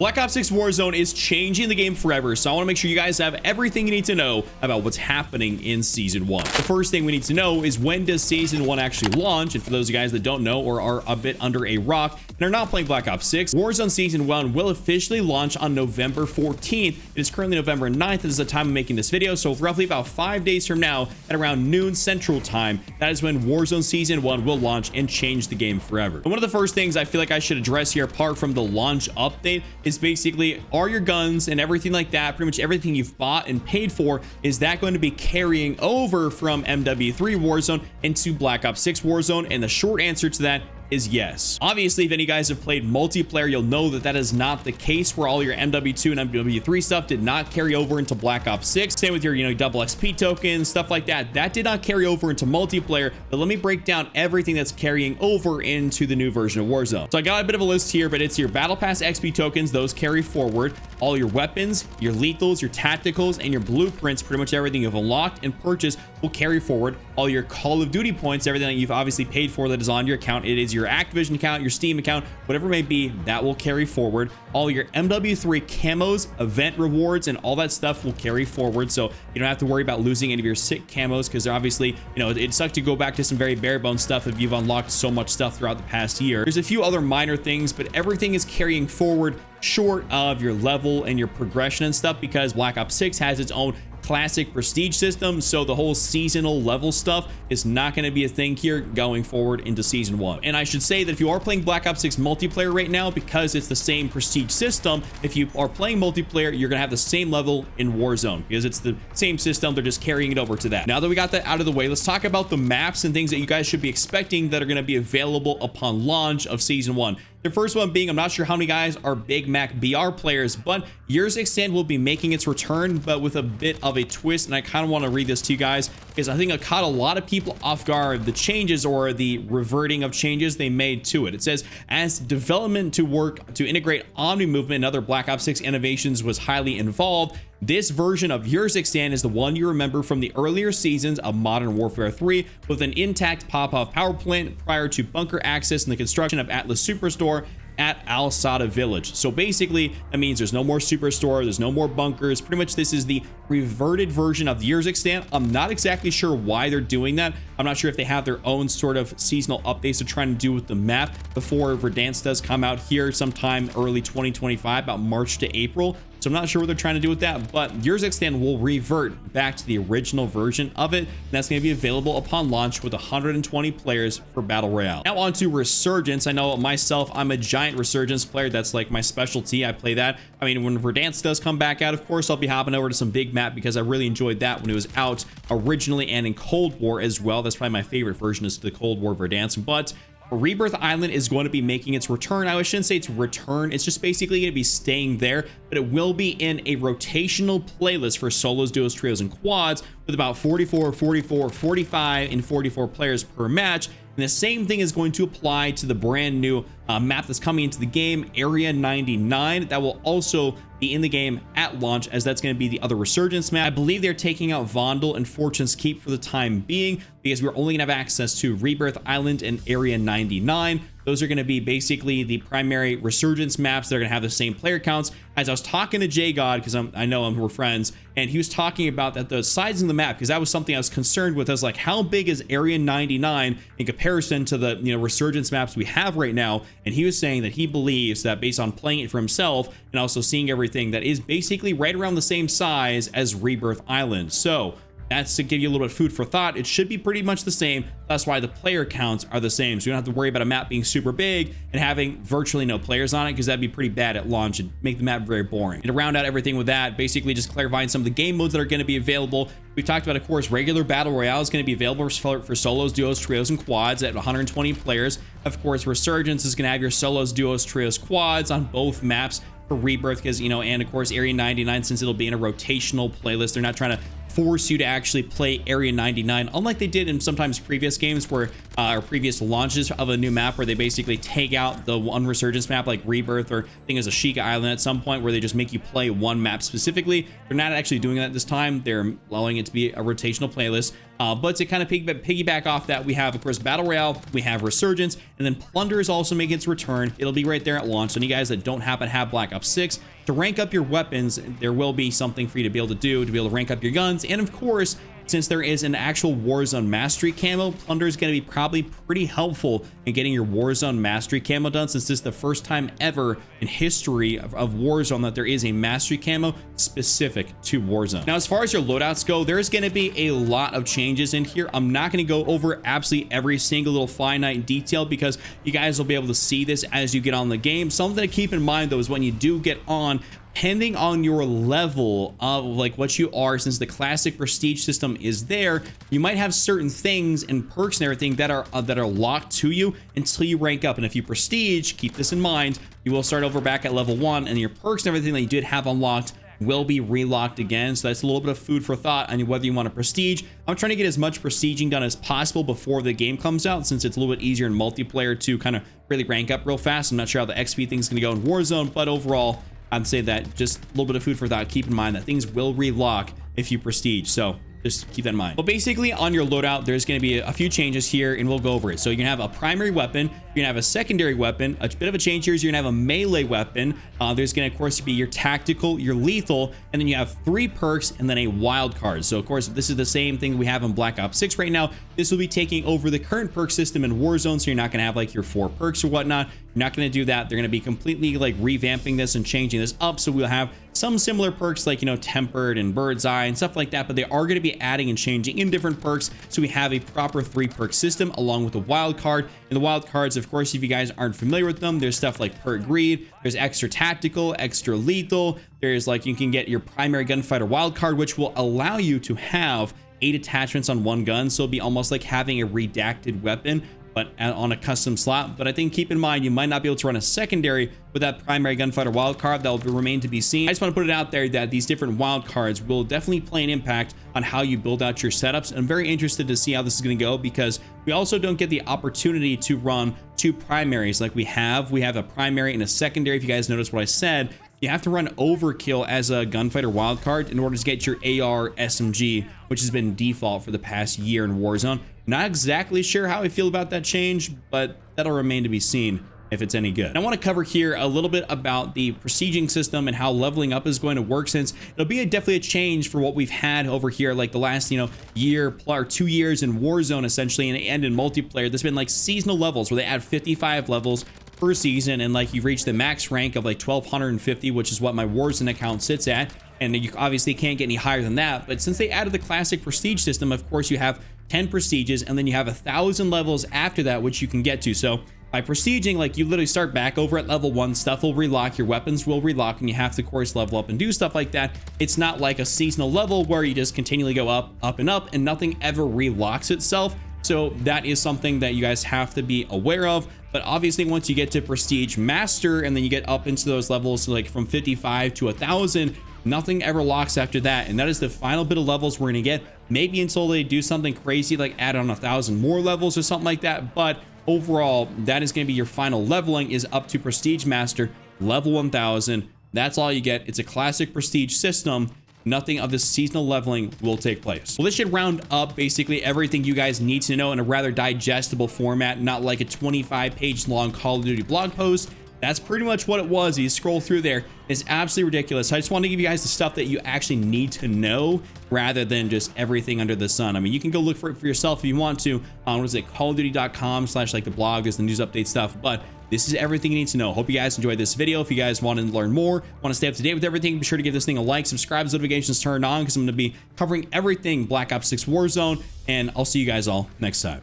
Black Ops 6 Warzone is changing the game forever, so I want to make sure you guys have everything you need to know about what's happening in Season 1. The first thing we need to know is, when does Season 1 actually launch? And for those of you guys that don't know or are a bit under a rock and are not playing Black Ops 6, Warzone Season 1 will officially launch on November 14th. It is currently November 9th. This is the time of making this video, so roughly about 5 days from now at around noon Central Time, that is when Warzone Season 1 will launch and change the game forever. And one of the first things I feel like I should address here, apart from the launch update, is basically, are your guns and everything like that, pretty much everything you've bought and paid for, is that going to be carrying over from MW3 Warzone into Black Ops 6 Warzone? And the short answer to that is yes. Obviously, if any guys have played multiplayer, you'll know that that is not the case, where all your MW2 and MW3 stuff did not carry over into Black Ops 6. Same with your, double XP tokens, stuff like that. That did not carry over into multiplayer. But let me break down everything that's carrying over into the new version of Warzone. So I got a bit of a list here, but it's your Battle Pass XP tokens. Those carry forward. All your weapons, your lethals, your tacticals, and your blueprints, pretty much everything you've unlocked and purchased, will carry forward. All your Call of Duty points, everything that you've obviously paid for that is on your account, it is your Activision account, your Steam account, whatever it may be, that will carry forward. All your MW3 camos, event rewards, and all that stuff will carry forward, so you don't have to worry about losing any of your sick camos, because obviously, it sucks to go back to some very bare bones stuff if you've unlocked so much stuff throughout the past year. There's a few other minor things, but everything is carrying forward, short of your level and your progression and stuff, because Black Ops 6 has its own classic prestige system, so the whole seasonal level stuff is not going to be a thing here going forward into Season 1. And I should say that if you are playing Black Ops 6 multiplayer right now, because it's the same prestige system, if you are playing multiplayer, you're going to have the same level in Warzone, because it's the same system. They're just carrying it over to that. Now that we got that out of the way, let's talk about the maps and things that you guys should be expecting that are going to be available upon launch of Season 1. The first one being, I'm not sure how many guys are Big Mac BR players, but Urzikstan will be making its return, but with a bit of a twist. And I kind of want to read this to you guys, because I think it caught a lot of people off guard, the changes or the reverting of changes they made to it. It says, as development to work to integrate Omni movement and other Black Ops 6 innovations was highly involved, this version of Urzikstan is the one you remember from the earlier seasons of Modern Warfare 3, with an intact pop-off power plant prior to bunker access and the construction of Atlas Superstore at Al Sada Village. So basically, that means there's no more superstore, there's no more bunkers. Pretty much this is the reverted version of the Urzikstan. I'm not exactly sure why they're doing that. I'm not sure if they have their own sort of seasonal updates they're trying to do with the map before Verdansk does come out here sometime early 2025, about March to April. So I'm not sure what they're trying to do with that, but Urzikstan will revert back to the original version of it. And that's going to be available upon launch with 120 players for Battle Royale. Now on to Resurgence. I know myself, I'm a giant Resurgence player. That's like my specialty. I play that. I mean, when Verdansk does come back out, of course, I'll be hopping over to some big map, because I really enjoyed that when it was out originally, and in Cold War as well. That's probably my favorite version, is the Cold War Verdansk. But Rebirth Island is going to be making its return. I shouldn't say it's return, it's just basically going to be staying there, but it will be in a rotational playlist for solos, duos, trios, and quads, with about 44, 44, 45, and 44 players per match. And the same thing is going to apply to the brand new map that's coming into the game, Area 99. That will also be in the game at launch, as that's going to be the other Resurgence map. I believe they're taking out Vondel and Fortune's Keep for the time being, because we're only going to have access to Rebirth Island and Area 99. Those are going to be basically the primary Resurgence maps. They're going to have the same player counts. As I was talking to J God, because I know we're friends, and he was talking about that the size of the map, because that was something I was concerned with. I was like, how big is Area 99 in comparison to the Resurgence maps we have right now? And he was saying that he believes that, based on playing it for himself and also seeing everything, that is basically right around the same size as Rebirth Island. So that's to give you a little bit of food for thought. It should be pretty much the same. That's why the player counts are the same. So you don't have to worry about a map being super big and having virtually no players on it, because that'd be pretty bad at launch and make the map very boring. And to round out everything with that, basically just clarifying some of the game modes that are going to be available. We've talked about, of course, regular Battle Royale is going to be available for solos, duos, trios, and quads at 120 players. Of course, Resurgence is going to have your solos, duos, trios, quads on both maps for Rebirth, because, and of course, Area 99, since it'll be in a rotational playlist, they're not trying to force you to actually play Area 99, unlike they did in sometimes previous games where or previous launches of a new map, where they basically take out the one Resurgence map, like Rebirth, or I think it was Ashika Island at some point, where they just make you play one map specifically. They're not actually doing that this time. They're allowing it to be a rotational playlist. But to kind of piggyback off that, we have, of course, Battle Royale, we have Resurgence, and then Plunder is also making its return. It'll be right there at launch. So any guys that don't happen to have Black Ops 6, to rank up your weapons, there will be something for you to be able to do, to be able to rank up your guns. And of course, since there is an actual Warzone Mastery camo, Plunder is going to be probably pretty helpful in getting your Warzone Mastery camo done, since this is the first time ever in history of Warzone that there is a Mastery camo specific to Warzone. Now, as far as your loadouts go, there's going to be a lot of changes in here. I'm not going to go over absolutely every single little finite detail because you guys will be able to see this as you get on the game. Something to keep in mind, though, is when you do get on, depending on your level of like what you are, since the classic prestige system is there, you might have certain things and perks and everything that are locked to you until you rank up. And if you prestige, keep this in mind, you will start over back at level 1, and your perks and everything that you did have unlocked will be relocked again. So that's a little bit of food for thought on whether you want to prestige. I'm trying to get as much prestiging done as possible before the game comes out, since it's a little bit easier in multiplayer to kind of really rank up real fast. I'm not sure how the XP thing is going to go in Warzone, but overall, I'd say that just a little bit of food for thought. Keep in mind that things will relock if you prestige. So just keep that in mind. But basically on your loadout, there's going to be a few changes here, and we'll go over it. So you're gonna have a primary weapon, you're gonna have a secondary weapon. A bit of a change here is you're gonna have a melee weapon. There's gonna, of course, be your tactical, your lethal, and then you have 3 perks and then a wild card. So of course, this is the same thing we have in Black Ops 6 right now. This will be taking over the current perk system in Warzone, so you're not gonna have like your 4 perks or whatnot. You're not gonna do that. They're gonna be completely like revamping this and changing this up, so we'll have some similar perks like, you know, tempered and bird's eye and stuff like that, but they are going to be adding and changing in different perks, so we have a proper 3 perk system along with a wild card. And the wild cards, of course, if you guys aren't familiar with them, there's stuff like perk greed, there's extra tactical, extra lethal, there's like you can get your primary gunfighter wild card, which will allow you to have 8 attachments on one gun, so it'll be almost like having a redacted weapon but on a custom slot. But I think keep in mind, you might not be able to run a secondary with that primary gunfighter wildcard. That will remain to be seen. I just want to put it out there that these different wildcards will definitely play an impact on how you build out your setups. I'm very interested to see how this is going to go, because we also don't get the opportunity to run 2 primaries like we have. We have a primary and a secondary. If you guys notice what I said, you have to run overkill as a gunfighter wildcard in order to get your AR SMG, which has been default for the past year in Warzone. Not exactly sure how I feel about that change, but that'll remain to be seen if it's any good. And I want to cover here a little bit about the prestiging system and how leveling up is going to work, since it'll be definitely a change for what we've had over here like the last, you know, year plus or 2 years in Warzone essentially, and in multiplayer. There's been like seasonal levels where they add 55 levels per season, and like you reach the max rank of like 1250, which is what my Warzone account sits at, and you obviously can't get any higher than that. But since they added the classic prestige system, of course you have 10 prestiges, and then you have 1,000 levels after that which you can get to. So by prestiging, like you literally start back over at level 1, stuff will relock, your weapons will relock, and you have to, of course, level up and do stuff like that. It's not like a seasonal level where you just continually go up and up and nothing ever relocks itself. So that is something that you guys have to be aware of. But obviously once you get to prestige master and then you get up into those levels, so like from 55 to 1,000, nothing ever locks after that. And that is the final bit of levels we're gonna get, maybe until they do something crazy like add on 1,000 more levels or something like that. But overall, that is going to be your final leveling, is up to prestige master level 1,000. That's all you get. It's a classic prestige system. Nothing of this seasonal leveling will take place. Well, this should round up basically everything you guys need to know in a rather digestible format, not like a 25-page long Call of Duty blog post. That's pretty much what it was. You scroll through there, it's absolutely ridiculous. I just want to give you guys the stuff that you actually need to know rather than just everything under the sun. I mean, you can go look for it for yourself if you want to. What is it? CallOfDuty.com/ like the blog is the news update stuff. But this is everything you need to know. Hope you guys enjoyed this video. If you guys want to learn more, want to stay up to date with everything, be sure to give this thing a like, subscribe, notifications turned on, because I'm going to be covering everything Black Ops 6 Warzone. And I'll see you guys all next time.